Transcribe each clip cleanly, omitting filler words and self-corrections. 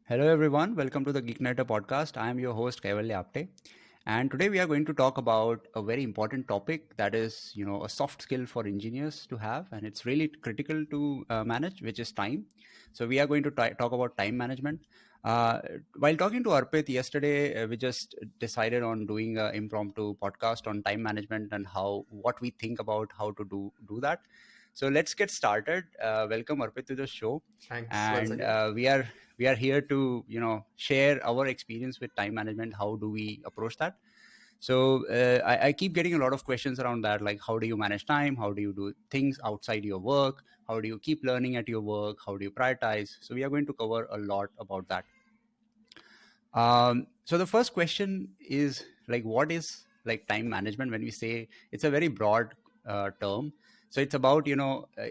Hello, everyone. Welcome to the GeekNarrator podcast. I am your host, Kaivalya Apte. And today we are going to talk about a very important topic that is, a soft skill for engineers to have. And it's really critical to manage, which is time. So we are going to talk about time management. Uh, while talking to Arpit yesterday, we just decided on doing an impromptu podcast on time management and what we think about how to do that. So let's get started. Welcome Arpit to the show, Thanks once and again. we are here to share our experience with time management. How do we approach that? So I keep getting a lot of questions around that, like how do you manage time, how do you do things outside your work, how do you keep learning at your work, how do you prioritize. So we are going to cover a lot about that. So the first question is, like, what is like time management? When we say, it's a very broad term. So it's about,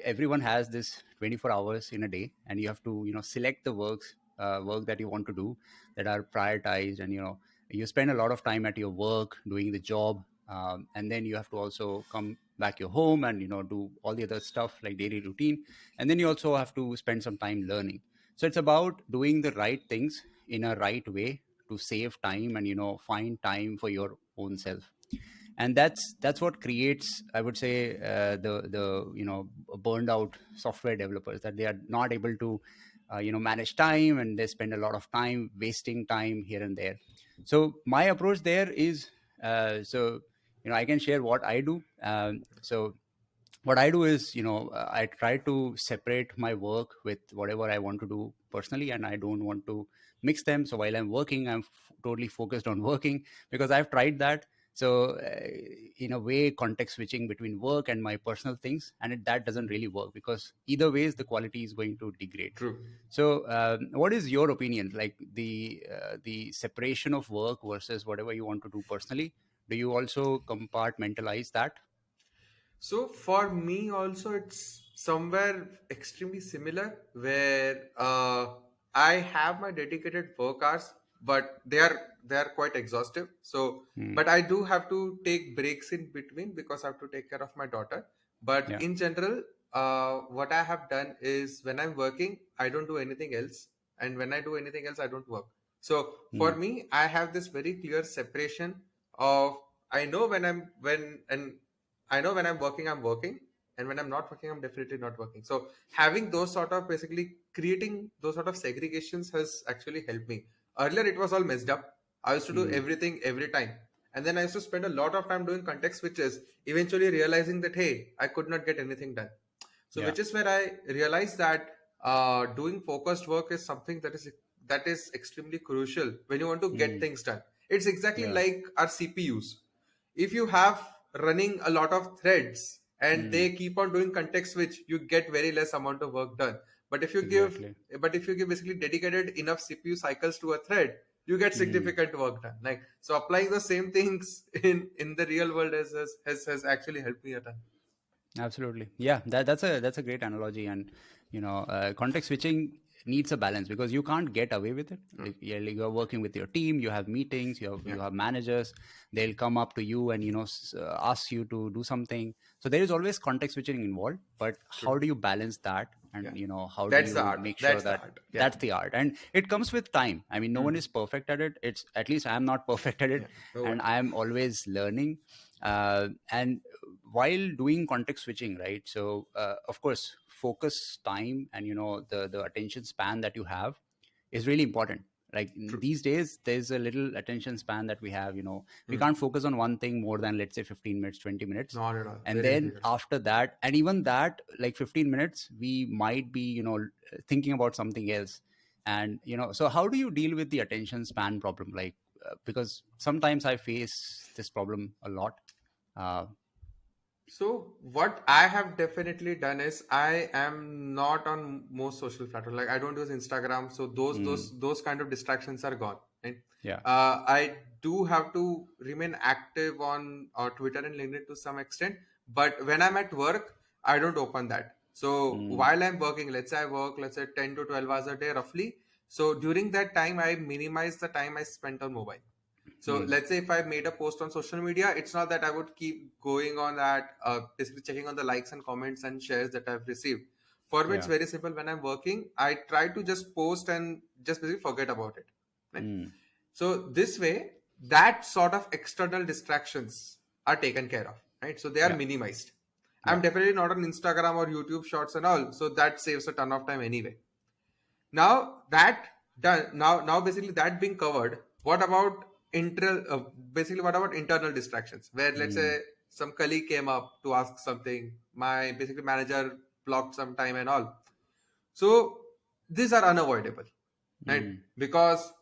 everyone has this 24 hours in a day, and you have to, select the work that you want to do, that are prioritized, and you spend a lot of time at your work doing the job, and then you have to also come back your home and do all the other stuff like daily routine, and then you also have to spend some time learning. So it's about doing the right things in a right way to save time and find time for your own self. And that's what creates, I would say, the burned out software developers, that they are not able to manage time, and they spend a lot of time wasting time here and there. So my approach there is, I can share what I do. So what I do is, I try to separate my work with whatever I want to do personally, and I don't want to mix them. So while I'm working, I'm totally focused on working, because I've tried that. So in a way, context switching between work and my personal things, and that doesn't really work, because either ways the quality is going to degrade. True. So what is your opinion, like the separation of work versus whatever you want to do personally? Do you also compartmentalize that? So for me also it's somewhere extremely similar where I have my dedicated work hours, but they are quite exhaustive. So Hmm. but I do have to take breaks in between because I have to take care of my daughter. But Yeah. in general, what I have done is when I'm working, I don't do anything else, and when I do anything else, I don't work. So Hmm. for me, I have this very clear separation of I know when I know when I'm working, I'm working, and when I'm not working, I'm definitely not working. So having those sort of basically creating those sort of segregations has actually helped me. Earlier, it was all messed up. I used to do Hmm. everything every time, and then I used to spend a lot of time doing context switches. Eventually, realizing that hey, I could not get anything done. So Yeah. which is where I realized that doing focused work is something that is extremely crucial when you want to get Hmm. things done. It's exactly Yeah. like our CPUs. If you have running a lot of threads and Hmm. they keep on doing context switch, you get very less amount of work done. But if you give Exactly. but if you give basically dedicated enough CPU cycles to a thread, you get Hmm. significant work done. Like so applying the same things in the real world has actually helped me a ton. Absolutely. Yeah. That's a great analogy, and context switching needs a balance, because you can't get away with it. Hmm. Like you're working with your team, you have meetings, Yeah, you have managers. They'll come up to you and ask you to do something. So there is always context switching involved. But true. how do you balance that? Yeah, And how do that's the you art. make sure That's the that art. Yeah. that's the art? And it comes with time. I mean, no one Hmm. is perfect at it. It's, at least I'm not perfect at it, Yeah. No and one. I'm always learning. And while doing context switching, right? So of course, focus time and the attention span that you have is really important. Like True. these days, there's a little attention span that we have. We Hmm. can't focus on one thing more than, let's say, 15 minutes, 20 minutes. Not at all. And Very then difficult. after that, and even that, like 15 minutes, we might be thinking about something else. And so how do you deal with the attention span problem? Like because sometimes I face this problem a lot. uh, So what I have definitely done is I am not on most social platforms. Like I don't use Instagram, so those mm, those those kind of distractions are gone. Right? yeah. I do have to remain active on Twitter and LinkedIn to some extent, but when I'm at work, I don't open that. So Mm, while I'm working, let's say I work, let's say 10 to 12 hours a day roughly. So during that time, I minimize the time I spent on mobile. So mm, let's say if I made a post on social media, it's not that I would keep going on that, basically checking on the likes and comments and shares that I've received. For me, it's yeah. very simple. When I'm working, I try to just post and just basically forget about it, right? Mm. So this way, that sort of external distractions are taken care of, right? So they are Yeah. minimized. Yeah. I'm definitely not on Instagram or YouTube Shorts and all, so that saves a ton of time anyway. Now that done, now basically that being covered, what about basically what about internal distractions? Where let's Mm. say some colleague came up to ask something, my basically manager blocked some time and all. So these are unavoidable, right? Mm. Because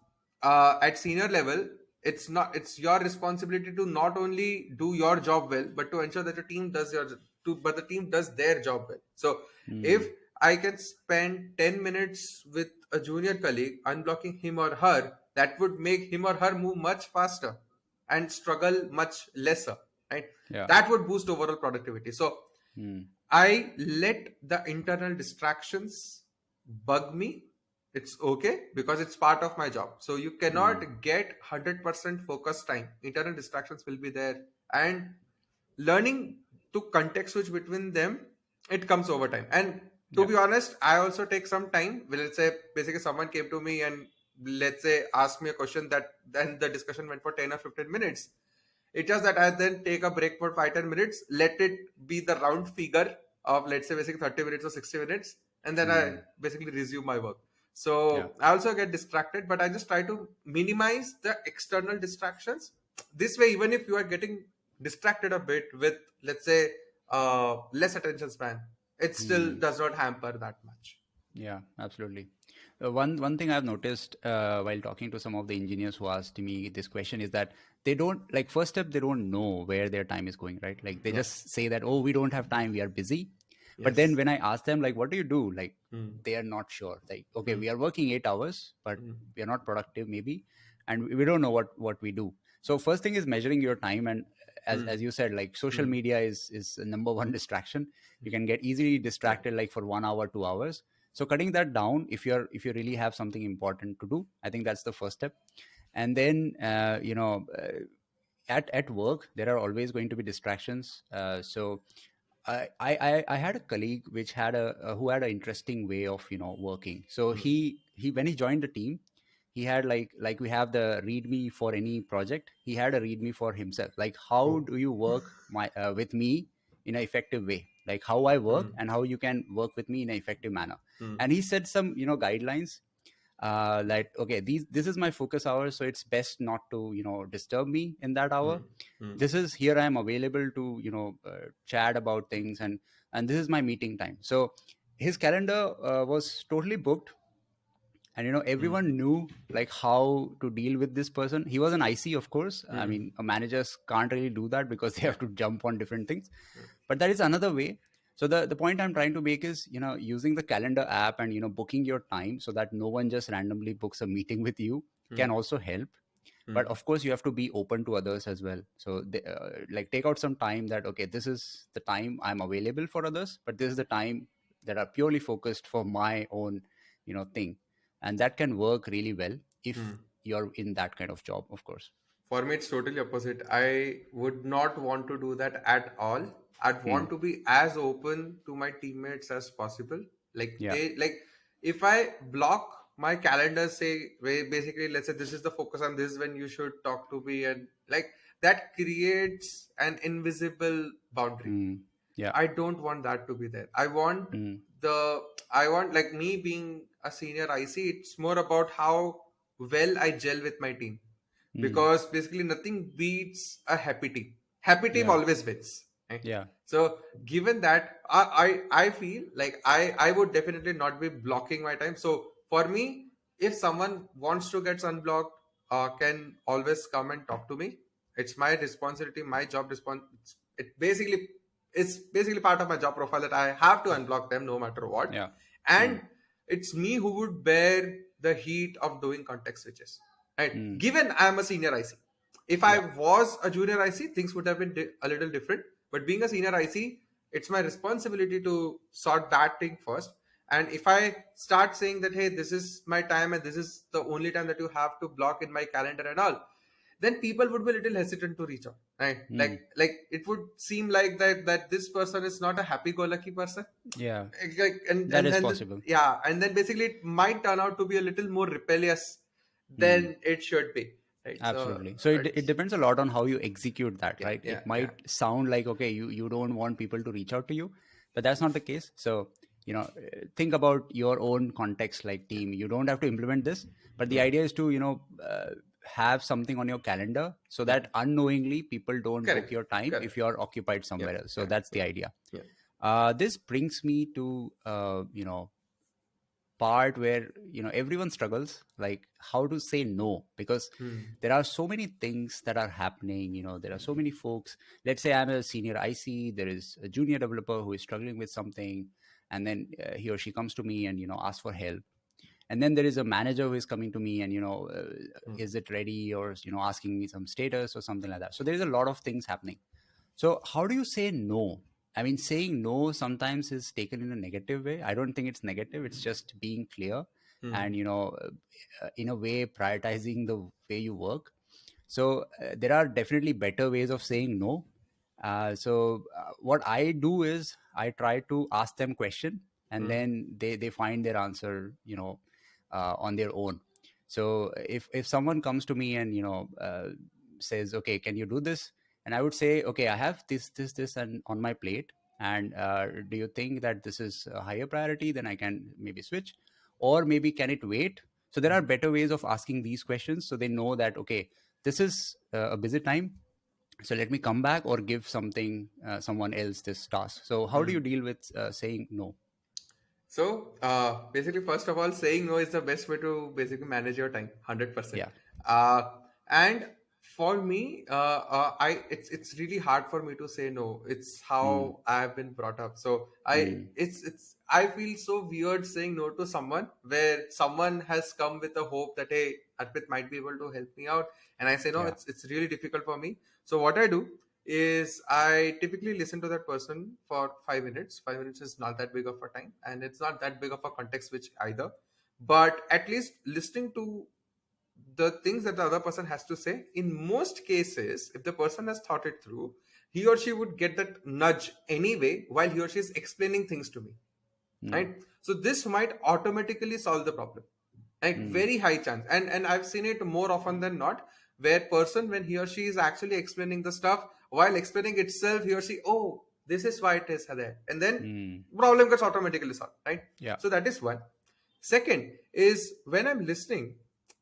at senior level, it's your responsibility to not only do your job well, but to ensure that the team does but the team does their job well. So if Mm. I can spend 10 minutes with a junior colleague unblocking him or her, that would make him or her move much faster and struggle much lesser, right? Yeah. That would boost overall productivity. So Mm. I let the internal distractions bug me. It's okay because it's part of my job. So you Mm. cannot get 100% focus time. Internal distractions will be there. And learning to context switch between them, it comes over time. And to Yeah. be honest, I also take some time. Well, let's say basically someone came to me and let's say asked me a question that then the discussion went for 10 or 15 minutes. It's just that I then take a break for 5-10 minutes, let it be the round figure of let's say basically 30 minutes or 60 minutes, and then I Mm. basically resume my work. Yeah. So I also get distracted, but I just try to minimize the external distractions. This way, even if you are getting distracted a bit with let's say less attention span, it still Mm. does not hamper that much. Yeah, absolutely. One thing I've noticed while talking to some of the engineers who asked me this question is that they don't, like, first step, they don't know where their time is going, right? Like they Yeah. just say that, oh, we don't have time, we are busy. But then Yes. when I ask them, like, what do you do? Like, Hmm. they are not sure. Like, okay, Hmm. we are working 8 hours, but Hmm. we are not productive maybe, and we don't know what we do. So first thing is measuring your time, and Hmm. as you said, like social Hmm. media is the number one distraction. You can get easily Yeah. distracted like for 1 hour, 2 hours. So cutting that down, if you really have something important to do, I think that's the first step. And then at work there are always going to be distractions. So I had a colleague which had who had an interesting way of working. So Hmm. he when he joined the team, he had like we have the readme for any project. He had a readme for himself. Like, how Oh. do you work with me in an effective way? Like how I Hmm. work and how you can work with me in an effective manner. Hmm. And he set some guidelines, like, okay, this is my focus hours, so it's best not to disturb me in that hour. Hmm. Hmm. This is here I am available to chat about things, and this is my meeting time. So his calendar was totally booked, and Hmm. everyone knew like how to deal with this person. He was an IC, of course. I Hmm. mean, managers can't really do that because they Yeah. have to jump on different things, Hmm. but that is another way. So the point I'm trying to make is using the calendar app and booking your time so that no one just randomly books a meeting with you Hmm. can also help. But Hmm. of course you have to be open to others as well. So like, take out some time that, okay, this is the time I'm available for others, but this is the time that are purely focused for my own thing. And that can work really well if Hmm. you're in that kind of job, of course. For me, it's totally opposite. I would not want to do that at all. I'd Hmm. want to be as open to my teammates as possible. Yeah. If I block my calendar, say, basically, let's say this is the focus on this when you should talk to me, and like that creates an invisible boundary. Hmm. Yeah. I don't want that to be there. Hmm. The I want like me being a senior IC. It's more about how well I gel with my team, Hmm. because basically nothing beats a happy team. Happy team Yeah. always wins. Right? Yeah. So given that, I feel like I would definitely not be blocking my time. So for me, if someone wants to get unblocked, can always come and talk to me. It's my responsibility, my job response. It basically it's basically part of my job profile that I have to unblock them no matter what. Yeah. Hmm. And it's me who would bear the heat of doing context switches. Right? Hmm. Given I'm a senior IC, if I Yeah. was a junior IC, things would have been a little different. But being a senior IC, it's my responsibility to sort that thing first. And if I start saying that, hey, this is my time and this is the only time that you have to block in my calendar and all, then people would be a little hesitant to reach out, right? Mm. Like it would seem like that this person is not a happy-go-lucky person. Yeah, Like, that is and possible. yeah, and then basically it might turn out to be a little more rebellious Mm. than it should be, right? So Absolutely. So it it's depends a lot on how you execute that, yeah, right? yeah, It yeah. might sound like, okay, you don't want people to reach out to you, but that's not the case. So, think about your own context, like team. You don't have to implement this, but the Hmm. idea is to, have something on your calendar so Hmm. that unknowingly people don't book Correct, your time if correct. you're occupied Yeah, somewhere else. So yeah, that's the yeah, idea. yeah. This brings me to, part where everyone struggles, like how to say no, because Hmm. there are so many things that are happening. There are so many folks. Let's say I'm a senior IC, there is a junior developer who is struggling with something, and then he or she comes to me and asks for help. And then there is a manager who is coming to me and Hmm. is it ready, or asking me some status or something like that. So there's a lot of things happening. So how do you say no? I mean, saying no sometimes is taken in a negative way. I don't think it's negative. It's just being clear Hmm. and, in a way, prioritizing the way you work. So there are definitely better ways of saying no. What I do is I try to ask them question, and Hmm. then they find their answer, on their own. So if someone comes to me and says, okay, can you do this? And I would say, okay, I have this and on my plate, and do you think that this is a higher priority? Then I can maybe switch, or maybe can it wait? So there are Hmm. better ways of asking these questions, so they know that, okay, this is a busy time, so let me come back or give someone else this task. So how do Hmm. you deal with saying no? So basically, first of all, saying no is the best way to basically manage your time, 100%. Yeah. Uh, and for me, I it's really hard for me to say no. It's Mm, how I've been brought up. So mm, I feel so weird saying no to someone where someone has come with a hope that, hey, Arpit might be able to help me out, and I say no. yeah. It's really difficult for me. So what I do is I typically listen to that person for 5 minutes. 5 minutes is not that big of a time, and it's not that big of a context switch either. But at least listening to the things that the other person has to say, in most cases, if the person has thought it through, he or she would get that nudge anyway while he or she is explaining things to me, Mm, right? So this might automatically solve the problem, like mm, very high chance. And I've seen it more often than not, where person, when he or she is actually explaining the stuff, while explaining itself, he or she, oh, this is why it is there, and then mm, problem gets automatically solved, right? yeah. So that is one. Second is, when I'm listening,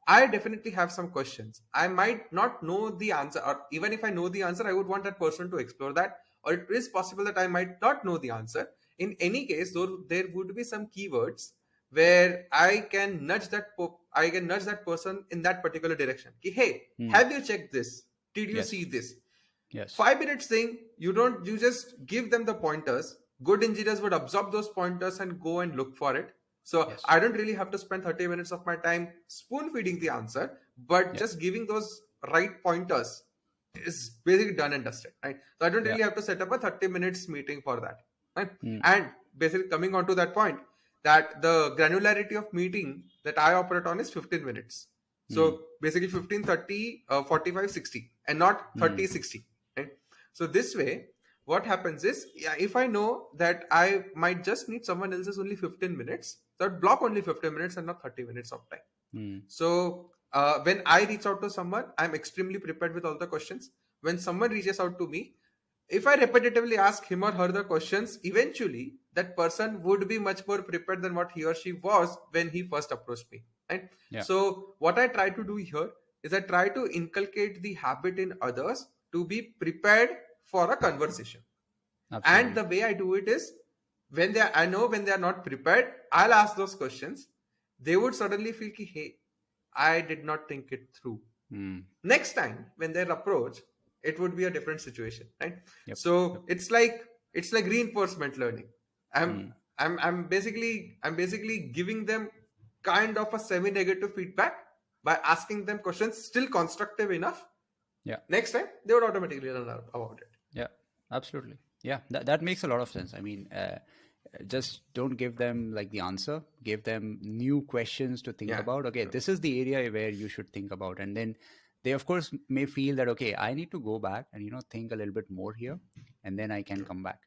I definitely have some questions. I might not know the answer, or even if I know the answer, I would want that person to explore that. Or it is possible that I might not know the answer. In any case, though, there would be some keywords where I can nudge that person in that particular direction. Ki, hey, Mm, have you checked this? Did you see yes. this? Yes. 5 minutes thing, you just give them the pointers. Good engineers would absorb those pointers and go and look for it. So Yes. I don't really have to spend 30 minutes of my time spoon feeding the answer, but Yeah. just giving those right pointers is basically done and dusted, right? So I don't Yeah. really have to set up a 30 minutes meeting for that, right? Mm, And basically coming on to that point, that the granularity of meeting that I operate on is 15 minutes. mm, So basically 15, 30, 45, 60, and not mm, 30, 60, right? So this way, what happens is, yeah, if I know that I might just need someone else's only 15 minutes, so I'd block only 15 minutes and not 30 minutes of time. mm, So when I reach out to someone, I'm extremely prepared with all the questions. When someone reaches out to me, if I repetitively ask him or her the questions, eventually that person would be much more prepared than what he or she was when he first approached me, right? yeah. So what I try to do here is I try to inculcate the habit in others to be prepared for a conversation. And Absolutely. the way I do it is, I know when they are not prepared, I'll ask those questions. They would suddenly feel ki, hey, I did not think it through. Mm, Next time when they're approached, it would be a different situation, right? yep. Yep. So it's like reinforcement learning. i'm Mm, I'm basically giving them kind of a semi negative feedback by asking them questions still constructive enough. yeah. Next time they would automatically learn about it. Yeah. Absolutely. Yeah. That makes a lot of sense. I mean, just don't give them like the answer, give them new questions to think Yeah, about. Okay, true. this is the area where you should think about, and then they of course may feel that, okay, I need to go back and think a little bit more here, and then I can come back.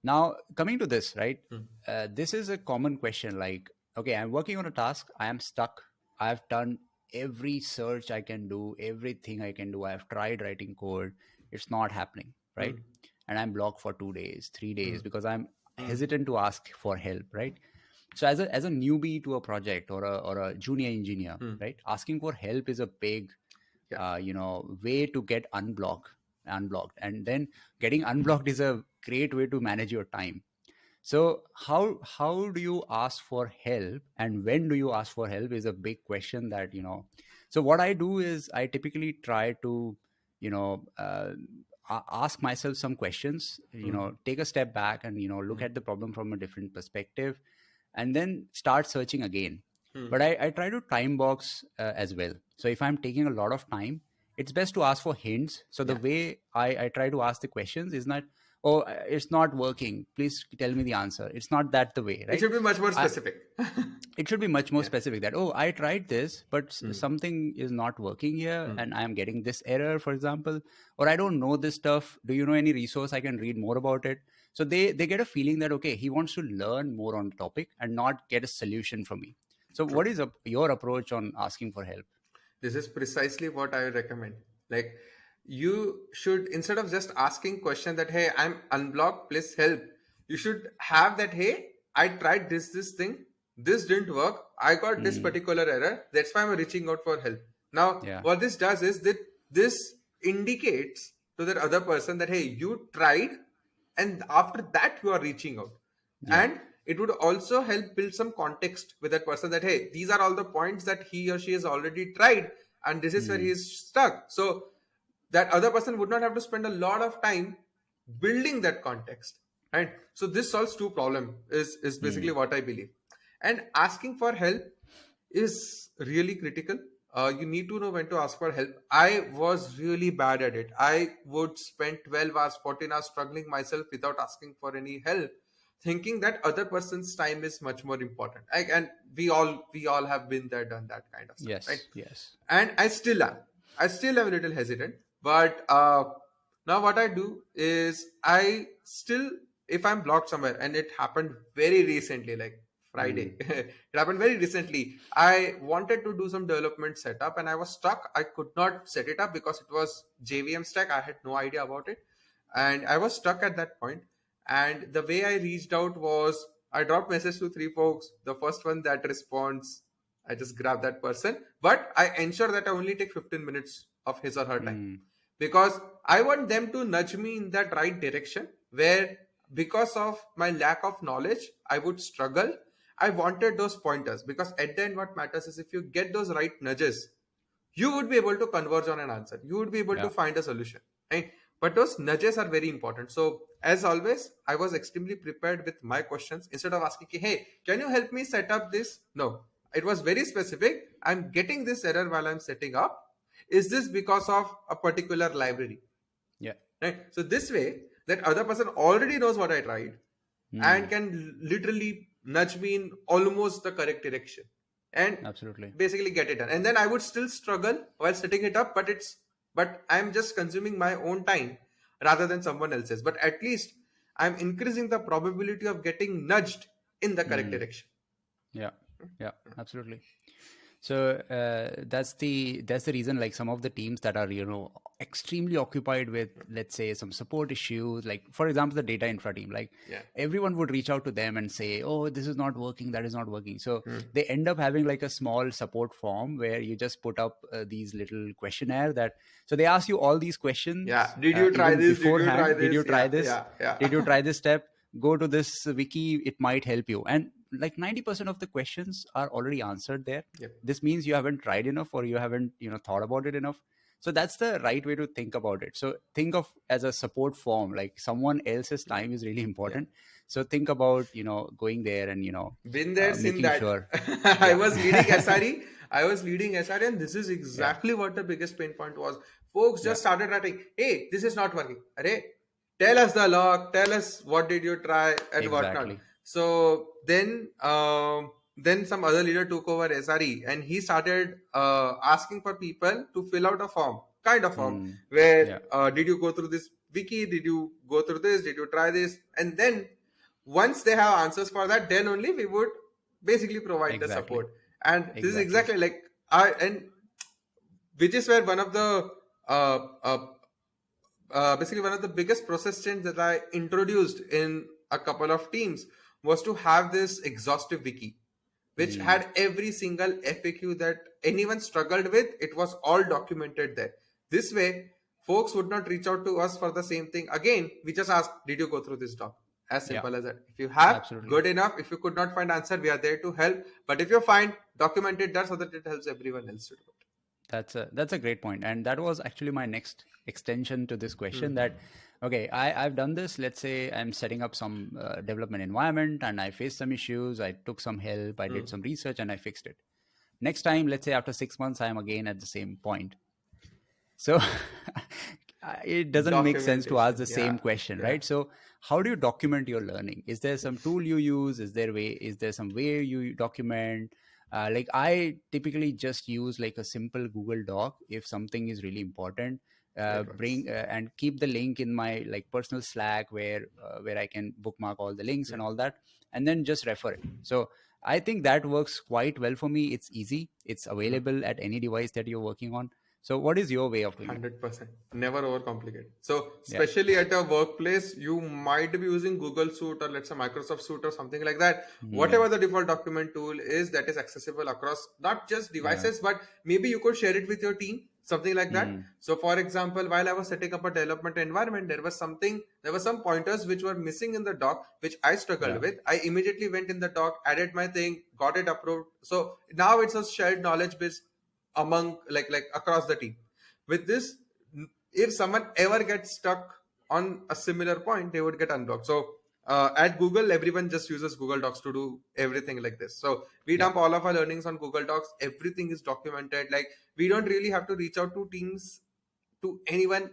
Now, coming to this, right? Hmm. This is a common question. Like, okay, I'm working on a task, I am stuck, I've done every search I can do, everything I can do, I've tried writing code, it's not happening, right? Hmm. And I'm blocked for 2 days, 3 days, Hmm. because I'm Hmm. hesitant to ask for help, right? So as a newbie to a project, or a junior engineer, Hmm. right, asking for help is a big Yeah. way to get unblocked, and then getting unblocked is a great way to manage your time. So how do you ask for help, and when do you ask for help is a big question that. So what I do is I typically try to you know uh, ask myself some questions, Hmm. take a step back and look Hmm. at the problem from a different perspective, and then start searching again. Hmm. But I try to time box as well. So if I'm taking a lot of time, it's best to ask for hints. So the Yeah. way I try to ask the questions is not, oh, it's not working, please tell me the answer. It's not that the way, It right? should be much more I, specific. it should be much more Yeah. specific, that, oh, I tried this, but Hmm. something is not working here, Hmm. and I am getting this error, for example, or I don't know this stuff, do you know any resource I can read more about it? So they get a feeling that, okay, he wants to learn more on the topic and not get a solution from me. So what True. is your approach on asking for help? This is precisely what I recommend. Like, you should, instead of just asking question that, hey, I'm unblocked, please help, you should have that, hey, I tried this thing, this didn't work, I got this Hmm. particular error, that's why I'm reaching out for help. Now, Yeah. what this does is that this indicates to that other person that, hey, you tried, and after that you are reaching out. Yeah. And it would also help build some context with that person that, hey, these are all the points that he or she has already tried, and this is where he Hmm. is stuck. So that other person would not have to spend a lot of time building that context, right? So this solves two problem, is basically Hmm. what I believe. And asking for help is really critical. You need to know when to ask for help. I was really bad at it. I would spend 12 hours, 14 hours struggling myself without asking for any help, thinking that other person's time is much more important. And we all have been there, done that kind of stuff, right? Yes. Yes. And I still am a little hesitant, but now what I do is, I still, if I'm blocked somewhere, and it happened very recently, like Hmm. Friday, it happened very recently. I wanted to do some development setup, and I was stuck. I could not set it up because it was JVM stack. I had no idea about it, and I was stuck at that point. And the way I reached out was, I dropped message to three folks. The first one that responds, I just grab that person, but I ensure that I only take 15 minutes of his or her time, Hmm. because I want them to nudge me in that right direction where, because of my lack of knowledge, I would struggle. I wanted those pointers, because at the end, what matters is if you get those right nudges, you would be able to converge on an answer. You would be able to Yeah. find a solution, right? But those nudges are very important. So as always, I was extremely prepared with my questions. Instead of asking, hey, can you help me set up this? No, it was very specific. I'm getting this error while I'm setting up. Is this because of a particular library, Yeah. right? So this way, that other person already knows what I tried, and Hmm. can literally nudge me in almost the correct direction, and Absolutely. basically get it done. And then I would still struggle while setting it up, but I'm just consuming my own time rather than someone else's. But at least I'm increasing the probability of getting nudged in the correct Hmm. direction. Yeah. Yeah. Absolutely. So that's the reason, like, some of the teams that are extremely occupied with, let's say, some support issues, like for example the data infra team, like Yeah. everyone would reach out to them and say, oh, this is not working, that is not working. So Hmm. they end up having like a small support form where you just put up these little questionnaire, that so they ask you all these Yeah. questions Did you try even this? Did you try beforehand. Did you this? try Yeah. this? Yeah. Yeah. Did you try this step? Go to this wiki, it might help you. And like 90% of the questions are already answered there. Yep. This means you haven't tried enough, or you haven't thought about it enough. So that's the right way to think about it. So think of as a support form, like someone else's Yeah. time is really Yeah. important. So think about going there and Been there, seen making that. sure. I Yeah. was leading SRE. I was leading SRE, and this is Yeah. exactly what the biggest pain point was. Folks Yeah. just started writing, "Hey, this is not working. Arey, tell us the log. Tell us what did you try and whatnot." Exactly. So then then some other leader took over SRE, and he started asking for people to fill out a form, kind of form, Mm. where Yeah. did you go through this wiki, did you go through this, did you try this, and then once they have answers for that, then only we would basically provide the Exactly. support. And this is Exactly. exactly like I and which is where one of the uh, uh, basically one of the biggest process change that I introduced in a couple of teams was to have this exhaustive wiki, which Mm. had every single FAQ that anyone struggled with. It was all documented there. This way, folks would not reach out to us for the same thing again. We just ask, "Did you go through this doc?" As Yeah. simple as that. If you have, Absolutely. good enough. If you could not find answer, we are there to help. But if you find, document it there so that it helps everyone else to do it. That's a great point, and that was actually my next extension to this question. Hmm. That okay, I've done this. Let's say I'm setting up some development environment, and I faced some issues. I took some help. I did Hmm. some research, and I fixed it. Next time, let's say after 6 months, I am again at the same point. So it doesn't make sense to ask Documentation. the Yeah. same question, Yeah. right? So how do you document your learning? Is there some tool you use? Is there some way you document? Like I typically just use like a simple Google Doc if something is really important. That works. Bring and keep the link in my like personal Slack where I can bookmark all the links Yeah. and all that, and then just refer it. So I think that works quite well for me. It's easy. It's Hmm. available at any device that you're working on. So, what is your way of doing it? 100%. Never overcomplicate. So, Yeah. especially at a workplace, you might be using Google Suite or let's say Microsoft Suite or something like that. Hmm. Whatever the default document tool is that is accessible across not just Yeah. devices, but maybe you could share it with your team, something like that. Hmm. So, for example, while I was setting up a development environment, there were some pointers which were missing in the doc, which I struggled Yeah. with. I immediately went in the doc, added my thing, got it approved. So now it's a shared knowledge base among like across the team. With this, if someone ever gets stuck on a similar point, they would get unblocked. So at Google, everyone just uses Google Docs to do everything like this. So we Yeah. dump all of our learnings on Google Docs. Everything is documented. Like we don't really have to reach out to teams, to anyone.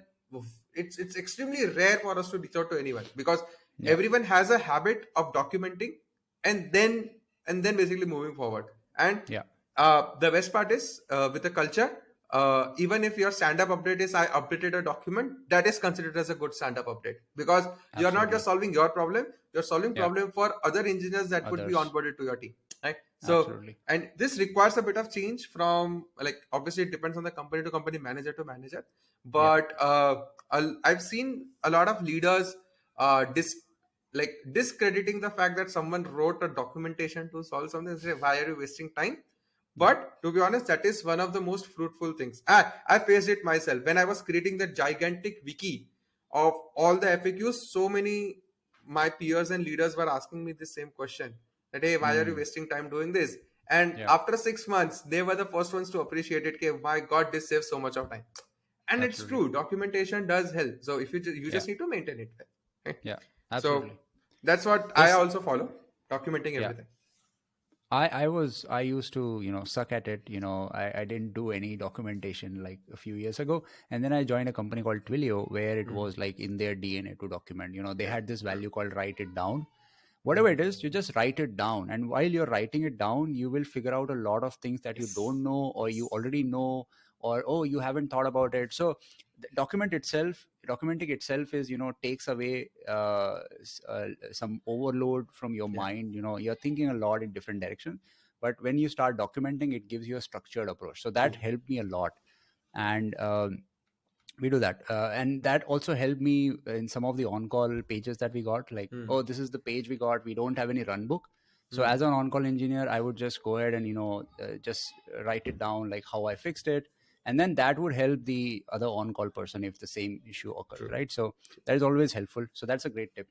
It's extremely rare for us to reach out to anyone because Yeah. everyone has a habit of documenting and then basically moving forward. And Yeah. the best part is with the culture, even if your stand-up update is I updated a document, that is considered as a good stand-up update because you're not just Absolutely. solving your problem, you're solving Yeah. problem for other engineers that would be Others. onboarded to your team, right? So Absolutely. and this requires a bit of change from, like, obviously it depends on the company to company, manager to manager. Yeah. But I've seen a lot of leaders discrediting the fact that someone wrote a documentation to solve something and say, why are you wasting time? Yeah. But to be honest, that is one of the most fruitful things. I faced it myself when I was creating the gigantic wiki of all the FAQs. So many my peers and leaders were asking me the same question, that hey, why are you Hmm. wasting time doing this? And Yeah. after 6 months, they were the first ones to appreciate it. Okay, my God, this saves so much of time. And it's Absolutely. true, documentation does help. So if you Yeah. just need to maintain it well. Yeah. So Absolutely. that's what I This. also follow, documenting Yeah. everything. I used to suck at it. I didn't do any documentation like a few years ago, and then I joined a company called Twilio where it Hmm. was like in their DNA to document. They Yeah. had this True. value called write it down. Whatever it Hmm. is, you just write it down, and while you're writing it down, you will figure out a lot of things that you Yes. don't know or you Yes. already know, or oh, you haven't thought about it. So documenting itself is takes away some overload from your Yeah. mind. You're thinking a lot in different directions, but when you start documenting, it gives you a structured approach. So that True. helped me a lot. And we do that, and that also helped me in some of the on-call pages that we got, like, Hmm. oh, this is the page we got, we don't have any run book. So Hmm. as an on-call engineer, I would just go ahead and just write it down, like how I fixed it, and then that would help the other on-call person if the same issue occurs, True. right? So that is always helpful. So that's a great tip.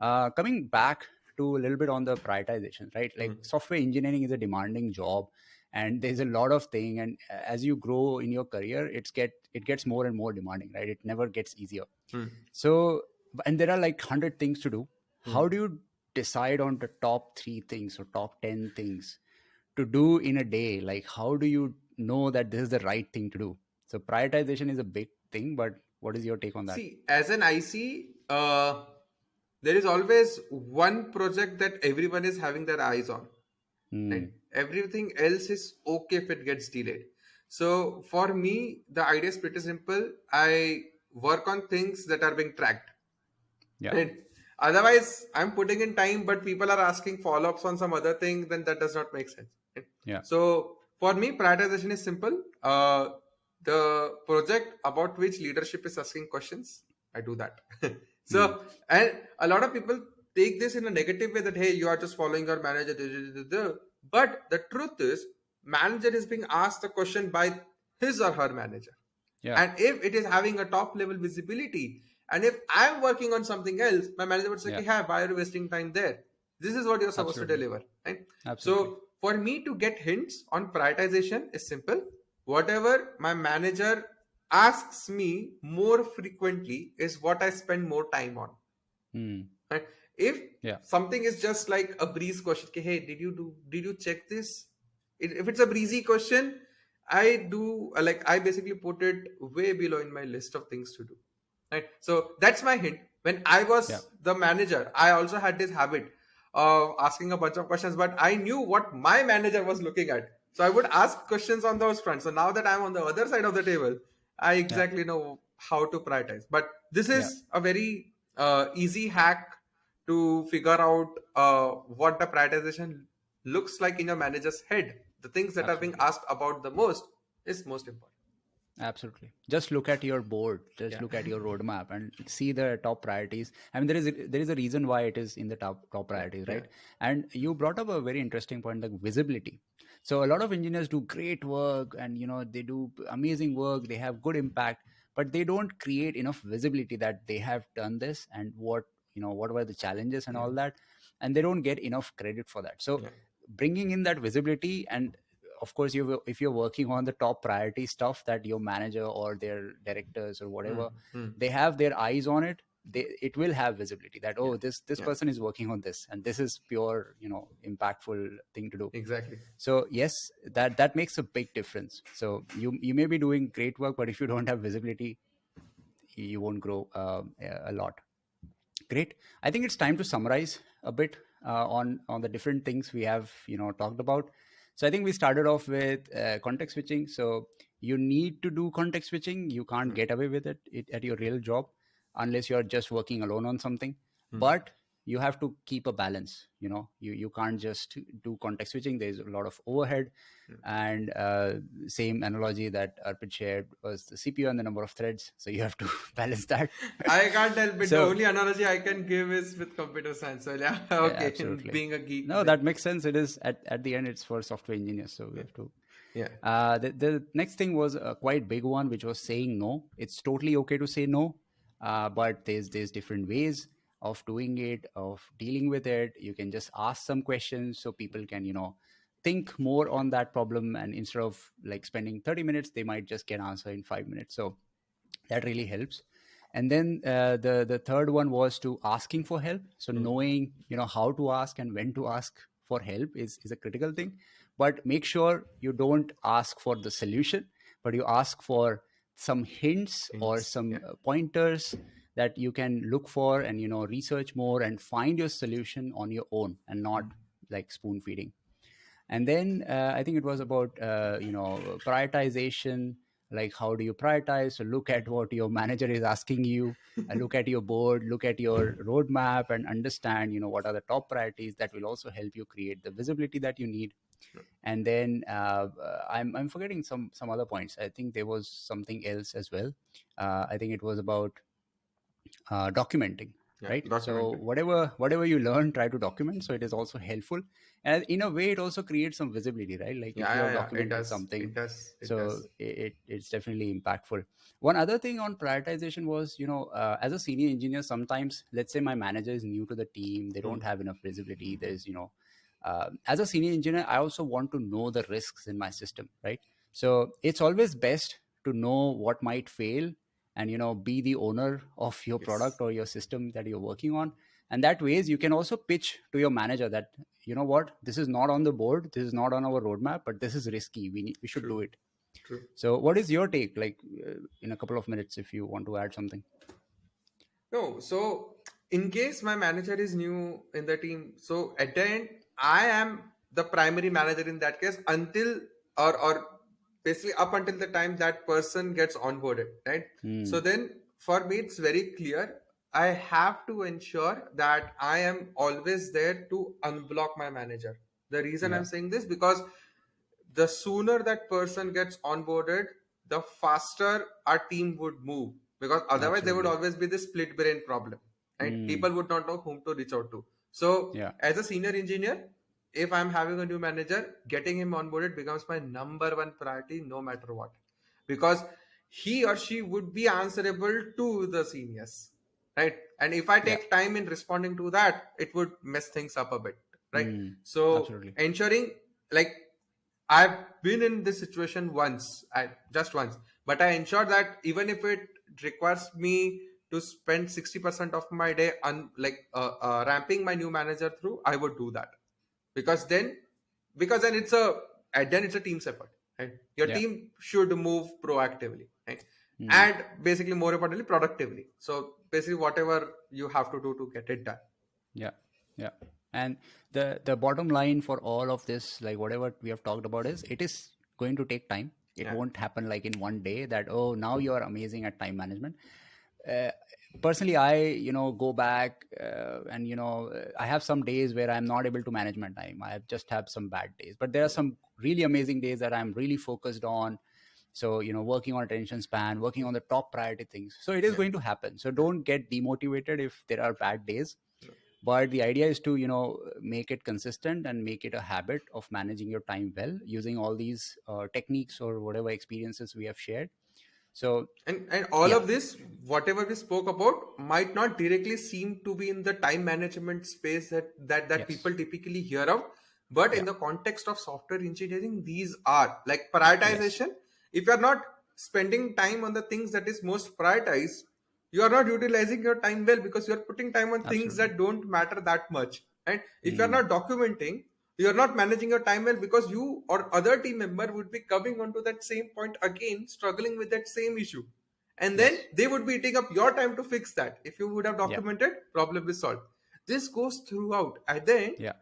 Coming back to a little bit on the prioritization, right? Hmm. Like software engineering is a demanding job, and there's a lot of thing. And as you grow in your career, it gets more and more demanding, right? It never gets easier. Hmm. So, and there are like 100 things to do. Hmm. How do you decide on the top 3 things or top 10 things to do in a day? Like, how do you know that this is the right thing to do? So, prioritization is a big thing, but what is your take on that? See, as an IC, there is always one project that everyone is having their eyes on. right? Hmm. Everything else is okay if it gets delayed. So for me, the idea is pretty simple. I work on things that are being tracked. Yeah. Right? Otherwise, I'm putting in time, but people are asking follow-ups on some other thing, then that does not make sense. Right? Yeah. So for me, prioritization is simple. The project about which leadership is asking questions, I do that. Hmm. So, and a lot of people take this in a negative way that, hey, you are just following your manager. Duh, duh, duh, duh, duh. But the truth is, manager is being asked the question by his or her manager. Yeah. And if it is having a top level visibility, and if I'm working on something else, my manager would say, Yeah. okay, hi, why are you wasting time there? This is what you're supposed to Absolutely. deliver. Right? Absolutely. So for me to get hints on prioritization is simple. Whatever my manager asks me more frequently is what I spend more time on. Hmm. Right? If Yeah. something is just like a breeze question, okay, hey, did you check this? If it's a breezy question, I do like I basically put it way below in my list of things to do. Right. So that's my hint. When I Yeah. was the manager, I also had this habit of asking a bunch of questions, but I knew what my manager was looking at. So I would ask questions on those fronts. So now that I'm on the other side of the table, I Yeah. exactly know how to prioritize. But this Yeah. is a very easy hack to figure out what the prioritization looks like in your manager's head. The things that are being Absolutely. asked about the most is most important. Absolutely. Just look at your board. Just Yeah. look at your roadmap and see the top priorities. I mean, there is a reason why it is in the top Yeah. priorities, Yeah. right? And you brought up a very interesting point, like visibility. So a lot of engineers do great work, and they do amazing work. They have good impact, but they don't create enough visibility that they have done this and what were the challenges and Yeah. all that, and they don't get enough credit for that. So Yeah. bringing in that visibility, and of course if you're working on the top priority stuff that your manager or their directors or Hmm. whatever, Hmm. they have their eyes on it, it will have visibility that, Yeah. oh, this Yeah. person is working on this, and this is pure impactful thing to do. Exactly. So yes, that makes a big difference. So you may be doing great work, but if you don't have visibility, you won't grow a lot. Great. I think it's time to summarize a bit on the different things we have talked about. So I think we started off with context switching. So you need to do context switching. You can't Hmm. get away with it at your real job unless you're just working alone on something. Hmm. But you have to keep a balance. You can't just do context switching. There's a lot of overhead. Hmm. And same analogy that Arpit shared was the CPU and the number of threads. So you have to balance that. I can't help it. The So only analogy I can give is with computer science. So yeah, yeah, okay. And absolutely. being a geek, No, then that makes sense. It is at the end, it's for software engineers, so we yeah, have to. yeah, The next thing was a quite big one, which was saying no. It's totally okay to say no, but there's different ways of doing it, of dealing with it. You can just ask some questions so people can think more on that problem, and instead of like spending 30 minutes, they might just get answer in 5 minutes. So that really helps. And then the third one was to asking for help. So hmm. knowing how to ask and when to ask for help is a critical thing. But make sure you don't ask for the solution, but you ask for some hints or Hints. some Yeah. pointers that you can look for, and research more and find your solution on your own, and not Hmm. like spoon feeding. And then I think it was about prioritization. Like, how do you prioritize? So look at what your manager is asking you, look at your board, look at your roadmap, and understand what are the top priorities. That will also help you create the visibility that you need. And then I'm forgetting some other points. I think there was something else as well. I think it was about documenting, Yeah. right? So Documented. whatever you learn, try to document, so it is also helpful. And in a way, it also creates some visibility, right? Like Yeah, if you yeah, have yeah. It documented does. something, It does. It so does. it's definitely impactful. One other thing on prioritization was, as a senior engineer, sometimes, let's say my manager is new to the team, they Hmm. don't have enough visibility. There's as a senior engineer, I also want to know the risks in my system, right? So it's always best to know what might fail, and be the owner of your Yes. product or your system that you're working on. And that ways you can also pitch to your manager that, what, this is not on the board, this is not on our roadmap, but this is risky, we should do True. it. True. So what is your take, like, in a couple of minutes, if you want to add something? No, so in case my manager is new in the team, so at the end, I am. the primary manager in that case until, or basically up until the time that person gets onboarded, right? So Mm. then for me it's very clear, I have to ensure that I am always there to unblock my manager. The reason I'm Yeah. saying this, because the sooner that person gets onboarded, the faster our team would move. Because otherwise, there would Absolutely. always be this split brain problem, right? Mm. People would not know whom to reach out to. So, Yeah. as a senior engineer, if I'm having a new manager, getting him onboarded becomes my number one priority, no matter what, because he or she would be answerable to the seniors, right? And if I Yeah. take time in responding to that, it would mess things up a bit, right? Mm. So, Absolutely. ensuring, like, I've been in this situation once, just once, but I ensure that even if it requires me to spend 60% of my day on ramping my new manager through, I would do that, because then it's a team's effort, right? Your Yeah. team should move proactively, right? Mm. And basically, more importantly, productively. So basically, whatever you have to do to get it done. Yeah, yeah. And the bottom line for all of this, like whatever we have talked about, is it is going to take time. It Yeah, won't happen like in one day that, oh, now you are amazing at time management. Uh, Personally, I go back, and I have some days where I'm not able to manage my time. I just have some bad days, but there are some really amazing days that I'm really focused on. So working on attention span, working on the top priority things. So it is yeah, going to happen. So don't get demotivated if there are bad days, yeah. but the idea is to make it consistent and make it a habit of managing your time well using all these techniques or whatever experiences we have shared. So And all yeah. of this, whatever we spoke about, might not directly seem to be in the time management space that Yes. people typically hear of, but in Yeah. the context of software engineering, these are like Yes. prioritization. If you're not spending time on the things that is most prioritized, you are not utilizing your time well, because you're putting time on things Absolutely. that don't matter that much. And if you're Mm. not documenting, you're not managing your time well, because you or other team member would be coming onto that same point again, struggling with that same issue, and then Yes. they would be eating up your time to fix that. If you would have Yeah. documented, problem is solved. This goes throughout. At the end, Yeah.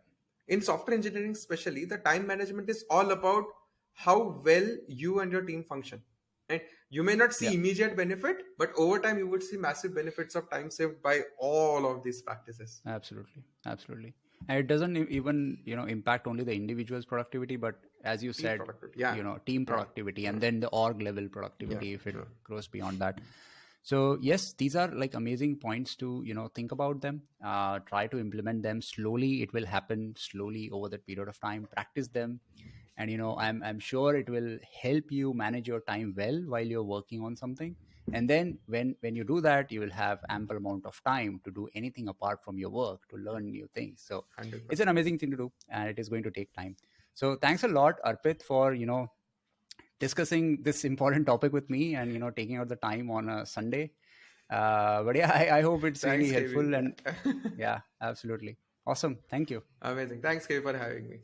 in software engineering especially, the time management is all about how well you and your team function. And you may not see Yeah. immediate benefit, but over time you would see massive benefits of time saved by all of these practices. Absolutely. Absolutely. And it doesn't even impact only the individual's productivity, but as you Team said, productivity, yeah, team yeah, productivity, yeah, and then the org level yeah, productivity if it yeah. grows beyond that. So yes, these are like amazing points to think about them, try to implement them slowly. It will happen slowly over the period of time. Practice them, and I'm sure it will help you manage your time well while you're working on something. And then when you do that, you will have ample amount of time to do anything apart from your work, to learn new things. So it's an 100%. amazing thing to do, and it is going to take time. So thanks a lot, Arpit, for discussing this important topic with me, and taking out the time on a Sunday. But yeah, I hope it's really Thanks, KB. helpful. And Yeah. yeah, absolutely awesome. Thank you. Amazing. Thanks, KB, for having me.